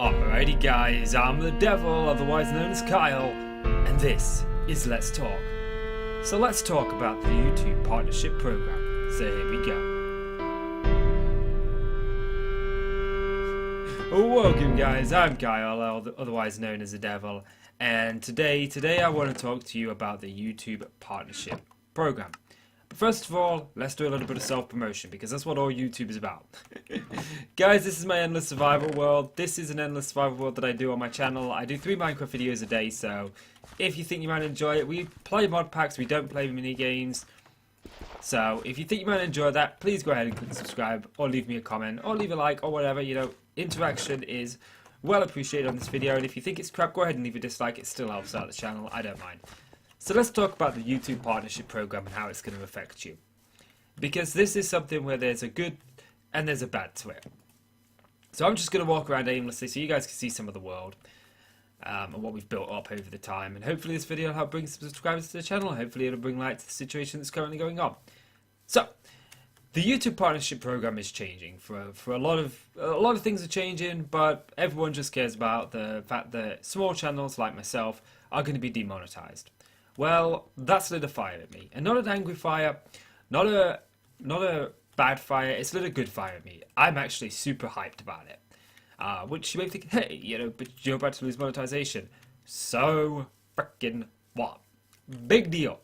Alrighty guys, I'm the devil, otherwise known as Kyle, and this is Let's Talk. So let's talk about the YouTube partnership program. So here we go. Welcome guys, I'm Kyle, otherwise known as the devil, and today I want to talk to you about the YouTube partnership program. But first of all, let's do a little bit of self-promotion, because that's what all YouTube is about. Guys, this is my endless survival world. This is an endless survival world that I do on my channel. I do 3 Minecraft videos a day, so if you think you might enjoy it, we play mod packs, we don't play mini games. So if you think you might enjoy that, please go ahead and click subscribe, or leave me a comment, or leave a like, or whatever. You know, interaction is well appreciated on this video, and if you think it's crap, go ahead and leave a dislike. It still helps out the channel, I don't mind. So let's talk about the YouTube partnership program and how it's going to affect you. Because this is something where there's a good and there's a bad to it. So I'm just going to walk around aimlessly so you guys can see some of the world and what we've built up over the time. And hopefully this video will help bring some subscribers to the channel. Hopefully it'll bring light to the situation that's currently going on. So the YouTube partnership program is changing. For a lot of things are changing, but everyone just cares about the fact that small channels like myself are going to be demonetized. Well, that's lit a fire at me, and not an angry fire, not a bad fire. It's lit a good fire at me. I'm actually super hyped about it. Which you may think, hey, you know, but you're about to lose monetization. So freaking what? Big deal.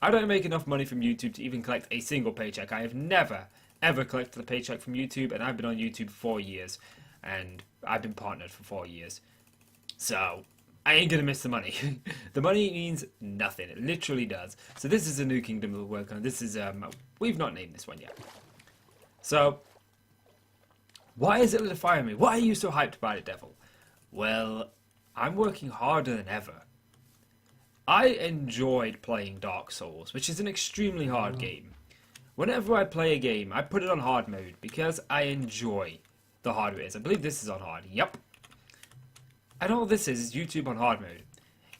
I don't make enough money from YouTube to even collect a single paycheck. I have never ever collected a paycheck from YouTube, and I've been on YouTube for 4 years, and I've been partnered for 4 years. So I ain't gonna miss the money. The money means nothing. It literally does. So this is a new kingdom we'll work on. This is we've not named this one yet. So why is it lit a fire in me? Why are you so hyped about it, Devil? Well, I'm working harder than ever. I enjoyed playing Dark Souls, which is an extremely hard game. Whenever I play a game, I put it on hard mode because I enjoy the hard it is. I believe this is on hard. Yep. And all this is YouTube on hard mode.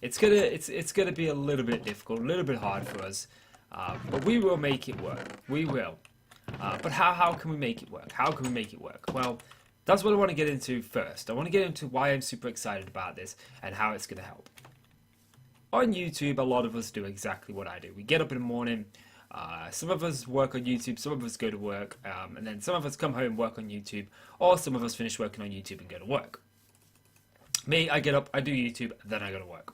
It's gonna be a little bit difficult, a little bit hard for us, but we will make it work. We will. But how can we make it work? How can we make it work? Well, that's what I want to get into first. I want to get into why I'm super excited about this and how it's gonna help. On YouTube, a lot of us do exactly what I do. We get up in the morning. Some of us work on YouTube, some of us go to work, and then some of us come home, work on YouTube, or some of us finish working on YouTube and go to work. Me, I get up, I do YouTube, then I go to work.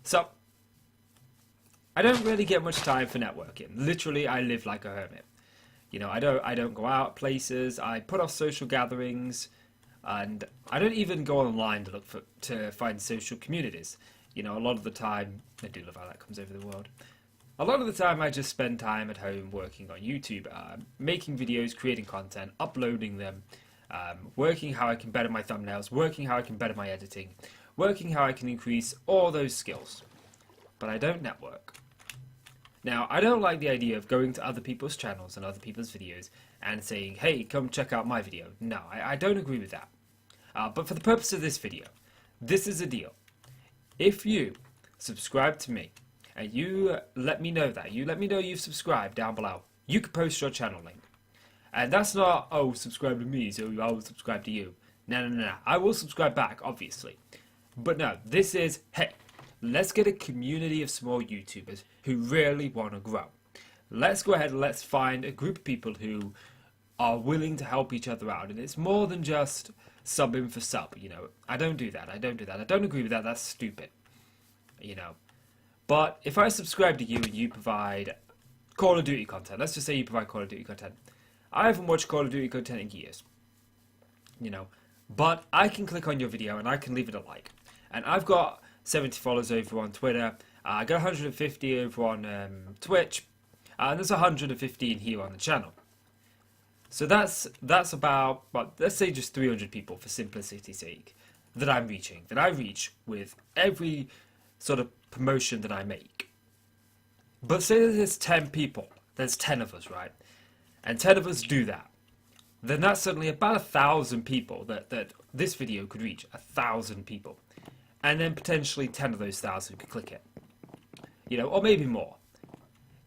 So, I don't really get much time for networking. Literally, I live like a hermit. You know, I don't go out places, I put off social gatherings, and I don't even go online to find social communities. You know, a lot of the time, I do love how that comes over the world. A lot of the time I just spend time at home working on YouTube, making videos, creating content, uploading them, working how I can better my thumbnails, working how I can better my editing, working how I can increase all those skills. But I don't network. Now, I don't like the idea of going to other people's channels and other people's videos and saying, hey, come check out my video. No, I don't agree with that. But for the purpose of this video, this is a deal. If you subscribe to me, and you let me know that, you let me know you've subscribed down below, you can post your channel link. And that's not, oh, subscribe to me, so I will subscribe to you. No. I will subscribe back, obviously. But no, this is, hey, let's get a community of small YouTubers who really want to grow. Let's go ahead and let's find a group of people who are willing to help each other out. And it's more than just subbing for sub, you know. I don't do that. I don't agree with that. That's stupid, you know. But if I subscribe to you and you provide Call of Duty content, let's just say you provide Call of Duty content. I haven't watched Call of Duty content in years, you know, but I can click on your video and I can leave it a like. And I've got 70 followers over on Twitter, I got 150 over on Twitch, and there's 115 here on the channel. So that's about, well, let's say just 300 people for simplicity's sake that I'm reaching, that I reach with every sort of promotion that I make. But say that there's 10 people, there's 10 of us, right? And 10 of us do that. Then that's suddenly about 1,000 people that this video could reach. 1,000 people. And then potentially 10 of those 1,000 could click it. You know, or maybe more.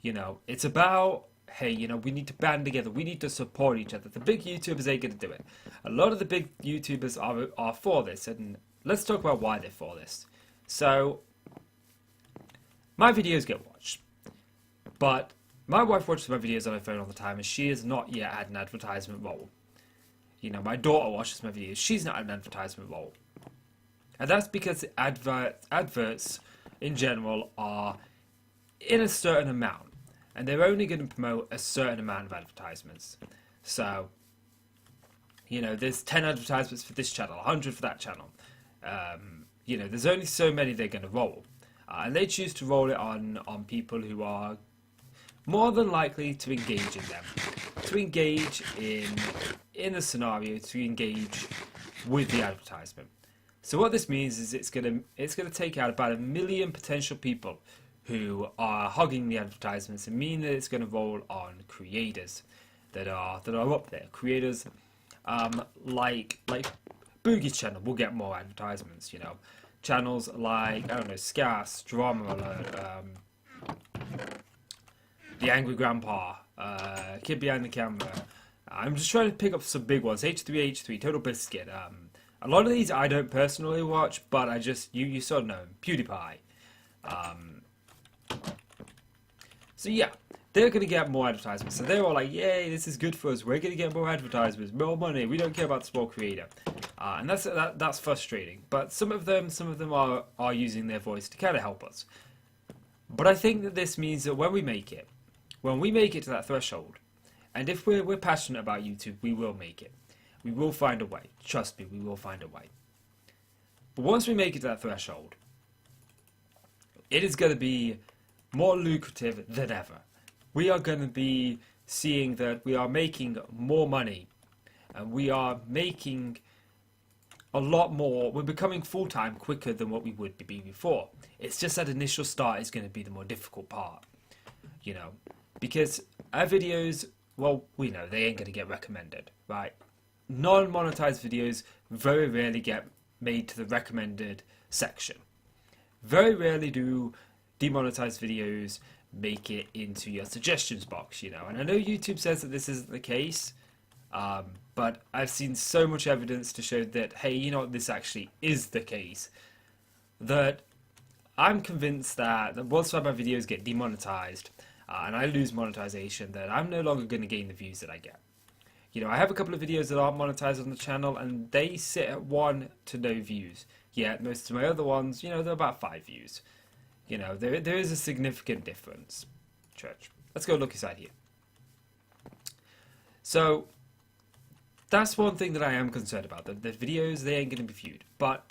You know, it's about, hey, you know, we need to band together. We need to support each other. The big YouTubers ain't going to do it. A lot of the big YouTubers are for this, and let's talk about why they're for this. So, my videos get watched, but my wife watches my videos on her phone all the time, and she has not yet had an advertisement role. You know, my daughter watches my videos, she's not had an advertisement role. And that's because adverts in general are in a certain amount, and they're only going to promote a certain amount of advertisements. So, you know, there's 10 advertisements for this channel, 100 for that channel. You know, there's only so many they're going to roll. And they choose to roll it on people who are more than likely to engage in them, to engage in the scenario, to engage with the advertisement. So what this means is it's gonna take out about 1 million potential people who are hogging the advertisements, and mean that it's going to roll on creators that are up there. Creators like Boogie's channel will get more advertisements. You know, channels like, I don't know, Scarce, Drama Alert, The Angry Grandpa, Kid Behind the Camera. I'm just trying to pick up some big ones. H3H3, Total Biscuit. A lot of these I don't personally watch, but I just you sort of know them. PewDiePie. So yeah, they're going to get more advertisements. So they're all like, yay, this is good for us. We're going to get more advertisements, more money. We don't care about the small creator. And that's frustrating. But some of them are using their voice to kind of help us. But I think that this means that when we make it to that threshold, and if we're passionate about YouTube, we will make it. We will find a way. Trust me, we will find a way. But once we make it to that threshold, it is going to be more lucrative than ever. We are going to be seeing that we are making more money, and we are making a lot more. We're becoming full-time quicker than what we would be before. It's just that initial start is going to be the more difficult part, you know, because our videos, well, we know they ain't going to get recommended, right? Non-monetized videos very rarely get made to the recommended section. Very rarely do demonetized videos make it into your suggestions box, you know. And I know YouTube says that this isn't the case, but I've seen so much evidence to show that, hey, you know what, this actually is the case, that I'm convinced that once my videos get demonetized and I lose monetization, that I'm no longer going to gain the views that I get. You know, I have a couple of videos that aren't monetized on the channel, and they sit at 1 to no views. Yet most of my other ones, you know, they're about 5 views. You know, there is a significant difference. Church. Let's go look inside here. So, that's one thing that I am concerned about. The videos, they ain't going to be viewed. But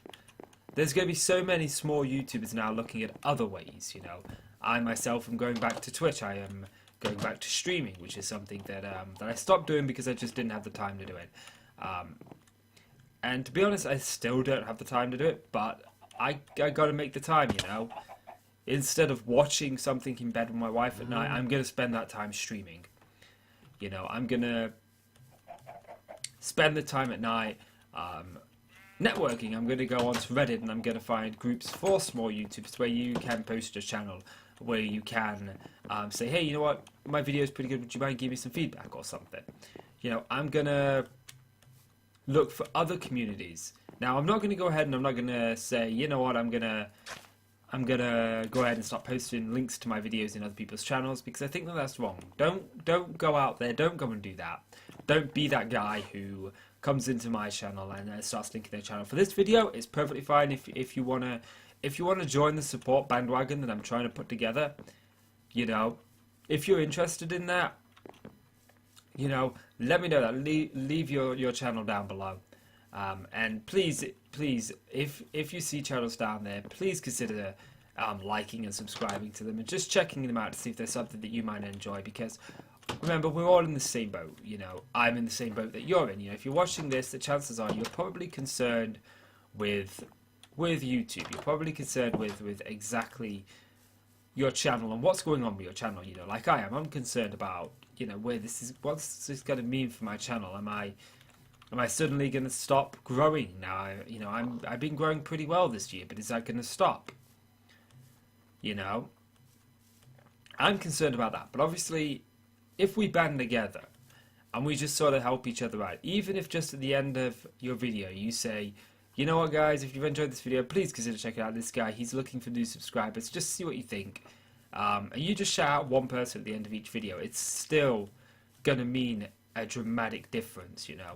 there's going to be so many small YouTubers now looking at other ways, you know. I myself am going back to Twitch. I am going back to streaming, which is something that I stopped doing because I just didn't have the time to do it. And to be honest, I still don't have the time to do it, but I got to make the time, you know. Instead of watching something in bed with my wife at night, I'm going to spend that time streaming. You know, I'm going to spend the time at night networking. I'm going to go onto Reddit, and I'm going to find groups for small YouTubers where you can post a channel, where you can say, hey, you know what, my video is pretty good, would you mind giving me some feedback or something? You know, I'm going to look for other communities. Now, I'm not going to go ahead and I'm not going to say, you know what, I'm gonna go ahead and start posting links to my videos in other people's channels, because I think that that's wrong. Don't go out there. Don't go and do that. Don't be that guy who comes into my channel and starts linking their channel. For this video, it's perfectly fine if you wanna join the support bandwagon that I'm trying to put together. You know, if you're interested in that, you know, let me know that. Leave your channel down below. And please, if you see channels down there, please consider liking and subscribing to them and just checking them out to see if there's something that you might enjoy. Because remember, we're all in the same boat. You know, I'm in the same boat that you're in. You know, if you're watching this, the chances are you're probably concerned with YouTube. You're probably concerned with exactly your channel and what's going on with your channel. You know, like I am. I'm concerned about, you know, what's this going to mean for my channel. Am I suddenly going to stop growing now? You know, I've been growing pretty well this year, but is that going to stop? You know, I'm concerned about that. But obviously, if we band together, and we just sort of help each other out. Even if just at the end of your video you say, you know what guys, if you've enjoyed this video, please consider checking out this guy. He's looking for new subscribers. Just see what you think. And you just shout out one person at the end of each video. It's still going to mean a dramatic difference, you know.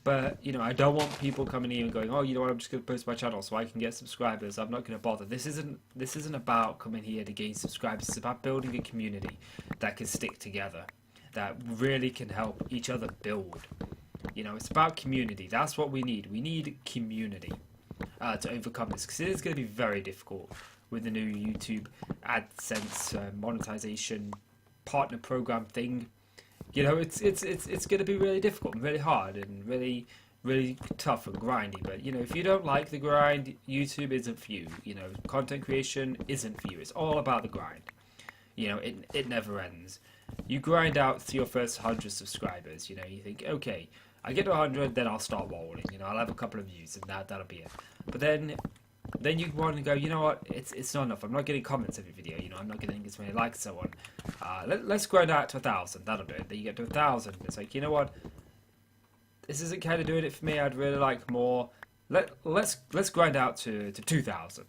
But, you know, I don't want people coming in and going, oh, you know what, I'm just going to post my channel so I can get subscribers. I'm not going to bother. This isn't about coming here to gain subscribers. It's about building a community that can stick together, that really can help each other build. You know, it's about community. That's what we need. We need community to overcome this, because it is going to be very difficult with the new YouTube AdSense monetization partner program thing. You know, it's going to be really difficult and really hard and really tough and grindy. But, you know, if you don't like the grind, YouTube isn't for you. You know, content creation isn't for you. It's all about the grind. You know, it never ends. You grind out to your first 100 subscribers. You know, you think, okay, I get to 100, then I'll start rolling. You know, I'll have a couple of views and that'll be it. But then you want to go, you know what, it's not enough. I'm not getting comments every video, you know, I'm not getting as many likes and so on. Let's grind out to 1,000, that'll do it. Then you get to 1,000, it's like, you know what, this isn't kind of doing it for me, I'd really like more. Let's grind out to 2,000.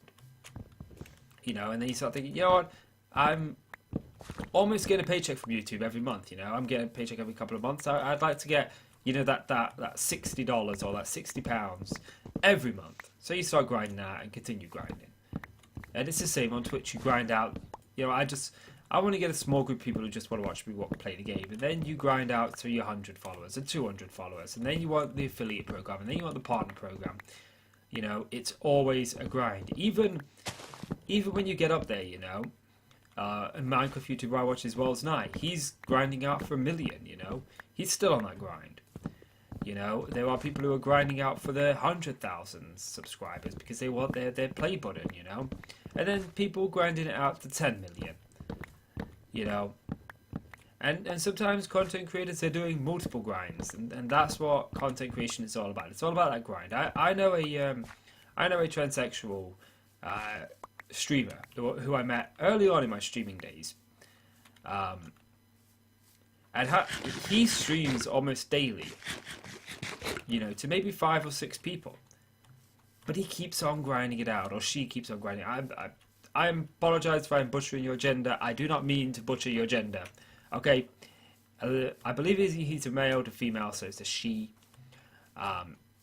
You know, and then you start thinking, you know what, I'm almost getting a paycheck from YouTube every month, you know, I'm getting a paycheck every couple of months. I'd like to get, you know, that $60 or that £60 every month. So you start grinding out and continue grinding. And it's the same on Twitch. You grind out, you know, I want to get a small group of people who just want to watch me play the game. And then you grind out to your 100 followers and 200 followers. And then you want the affiliate program. And then you want the partner program. You know, it's always a grind. Even when you get up there, you know. And Minecraft YouTuber I watch as well as Night. He's grinding out for 1 million, you know. He's still on that grind. You know, there are people who are grinding out for their 100,000 subscribers because they want their play button, you know. And then people grinding it out to 10 million, you know. And sometimes content creators are doing multiple grinds, and that's what content creation is all about. It's all about that grind. I know a transsexual streamer who I met early on in my streaming days. And he streams almost daily, you know, to maybe 5 or 6 people. But he keeps on grinding it out, or she keeps on grinding. I apologise if I'm butchering your gender. I do not mean to butcher your gender. Okay, I believe he's a male to female, so it's a she.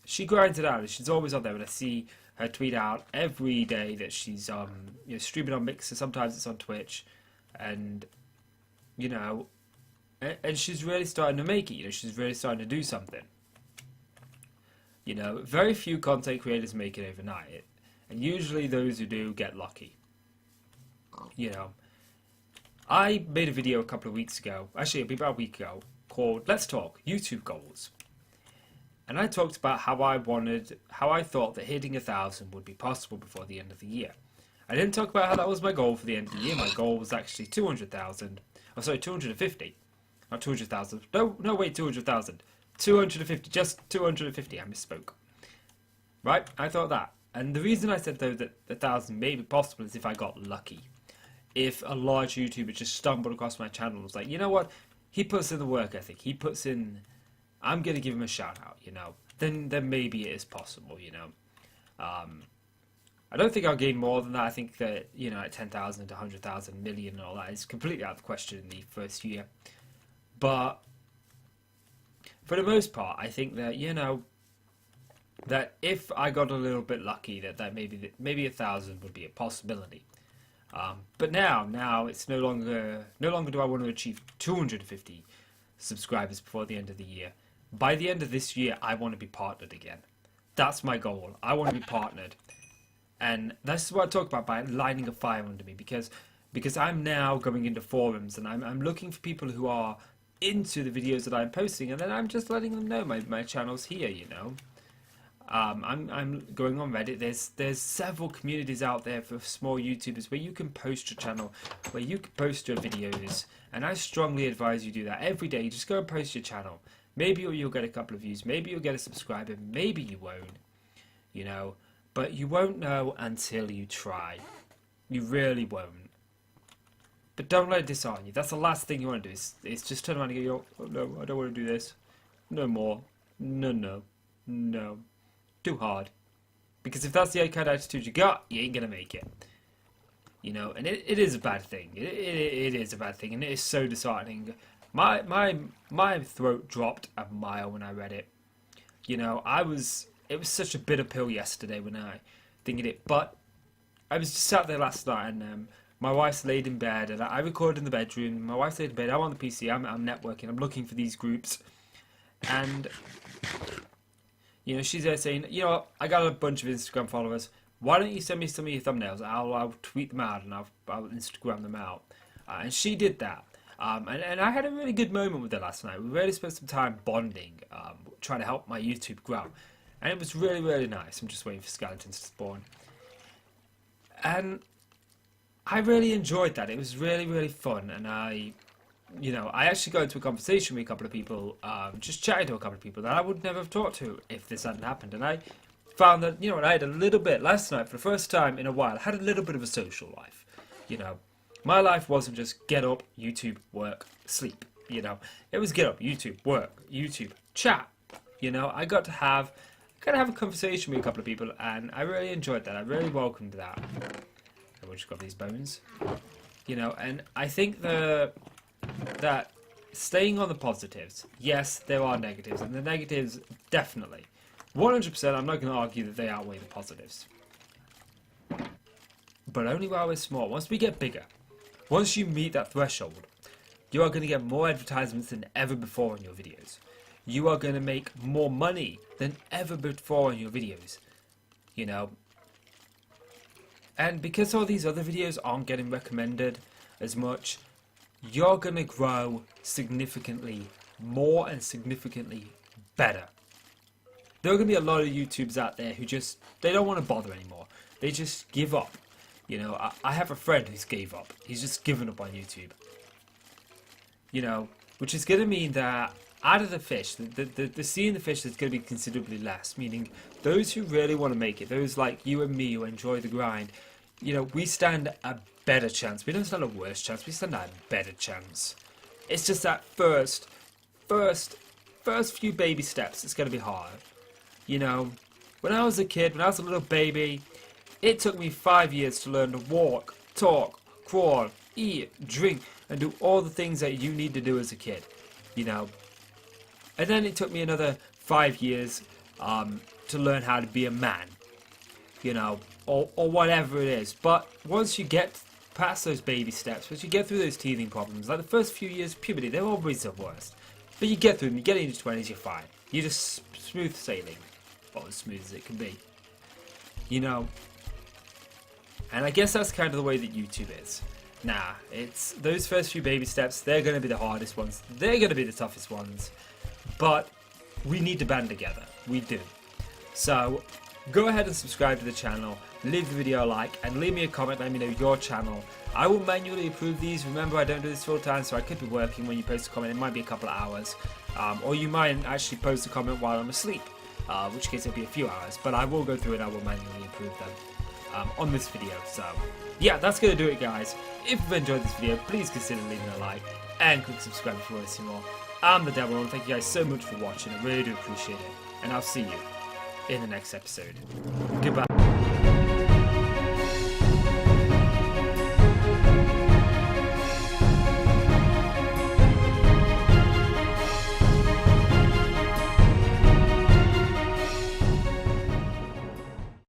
She grinds it out, and she's always on there. And I see her tweet out every day that she's you know, streaming on Mixer. Sometimes it's on Twitch, and you know, and she's really starting to make it. You know, she's really starting to do something. You know, very few content creators make it overnight, and usually those who do get lucky. You know, I made a video a couple of weeks ago, actually it'll be about a week ago, called Let's Talk YouTube Goals. And I talked about how I thought that hitting 1,000 would be possible before the end of the year. I didn't talk about how that was my goal for the end of the year. My goal was actually 200,000. Oh, sorry, 250. Not 200,000. No, wait, 200,000. 250, just 250, I misspoke. Right, I thought that. And the reason I said, though, that 1,000 may be possible is if I got lucky. If a large YouTuber just stumbled across my channel and was like, you know what, he puts in the work ethic, he puts in, I'm going to give him a shout out, you know, then maybe it is possible, you know. I don't think I'll gain more than that. I think that, you know, at 10,000 to 100,000 million and all that is completely out of the question in the first year. But for the most part, I think that, you know, that if I got a little bit lucky, that maybe 1,000 would be a possibility. But now it's no longer do I want to achieve 250 subscribers before the end of the year. By the end of this year, I want to be partnered again. That's my goal. I want to be partnered. And that's what I talk about by lighting a fire under me, because I'm now going into forums and I'm looking for people who are into the videos that I'm posting, and then I'm just letting them know my channel's here, you know. I'm going on Reddit. There's several communities out there for small YouTubers where you can post your channel, where you can post your videos, and I strongly advise you do that every day. Just go and post your channel. Maybe you'll get a couple of views, maybe you'll get a subscriber, maybe you won't, you know, but you won't know until you try. You really won't. But don't let it dishearten you. That's the last thing you want to do. It's just turn around and go, oh no, I don't want to do this. No more. No. Too hard. Because if that's the kind of attitude you got, you ain't going to make it. You know, and it is a bad thing. It is a bad thing, and it is so disheartening. My throat dropped a mile when I read it. You know, it was such a bitter pill yesterday when I thinking it, but I was just sat there last night, and my wife's laid in bed, and I recorded in the bedroom. My wife's laid in bed. I'm on the PC. I'm networking. I'm looking for these groups, and you know, she's there saying, you know, I got a bunch of Instagram followers. Why don't you send me some of your thumbnails? I'll tweet them out and I'll Instagram them out. And she did that. And I had a really good moment with her last night. We really spent some time bonding, trying to help my YouTube grow. And it was really, really nice. I'm just waiting for skeletons to spawn. And I really enjoyed that. It was really, really fun. And I actually got into a conversation with a couple of people, just chatting to a couple of people that I would never have talked to if this hadn't happened. And I found that, you know, I had a little bit, last night, for the first time in a while, I had a little bit of a social life. You know, my life wasn't just get up, YouTube, work, sleep. You know, it was get up, YouTube, work, YouTube, chat. You know, I got to have a conversation with a couple of people, and I really enjoyed that. I really welcomed that. And we just got these bones. You know, and I think that staying on the positives, yes, there are negatives, and the negatives definitely. 100%, I'm not going to argue that they outweigh the positives. But only while we're small. Once we get bigger, once you meet that threshold, you are going to get more advertisements than ever before on your videos. You are going to make more money than ever before on your videos. You know. And because all these other videos aren't getting recommended as much, you're going to grow significantly more and significantly better. There are going to be a lot of YouTubers out there who they don't want to bother anymore. They just give up. You know, I have a friend who's gave up. He's just given up on YouTube. You know, which is going to mean that out of the fish, the sea in the fish is going to be considerably less. Meaning, those who really want to make it, those like you and me who enjoy the grind, you know, we stand a better chance. We don't stand a worse chance. We stand a better chance. It's just that first few baby steps. It's going to be hard. You know, when I was a kid, when I was a little baby, it took me 5 years to learn to walk, talk, crawl, eat, drink, and do all the things that you need to do as a kid, you know. And then it took me another 5 years to learn how to be a man, you know, or whatever it is. But once you get past those baby steps, once you get through those teething problems, like the first few years of puberty, they're always the worst. But you get through them, you get into your 20s, you're fine. You're just smooth sailing. Or as smooth as it can be. You know. And I guess that's kind of the way that YouTube is. Nah, it's those first few baby steps, they're going to be the hardest ones. They're going to be the toughest ones. But we need to band together. We do. So, go ahead and subscribe to the channel, leave the video a like, and leave me a comment, let me know your channel. I will manually approve these. Remember, I don't do this full time, so I could be working when you post a comment. It might be a couple of hours. Or you might actually post a comment while I'm asleep. Which case it'll be a few hours, but I will go through it. I will manually approve them on this video. So yeah, that's gonna do it, guys. If you've enjoyed this video, please consider leaving a like and click subscribe if you want to see more. I'm the Devil, and thank you guys so much for watching. I really do appreciate it, and I'll see you in the next episode. Goodbye.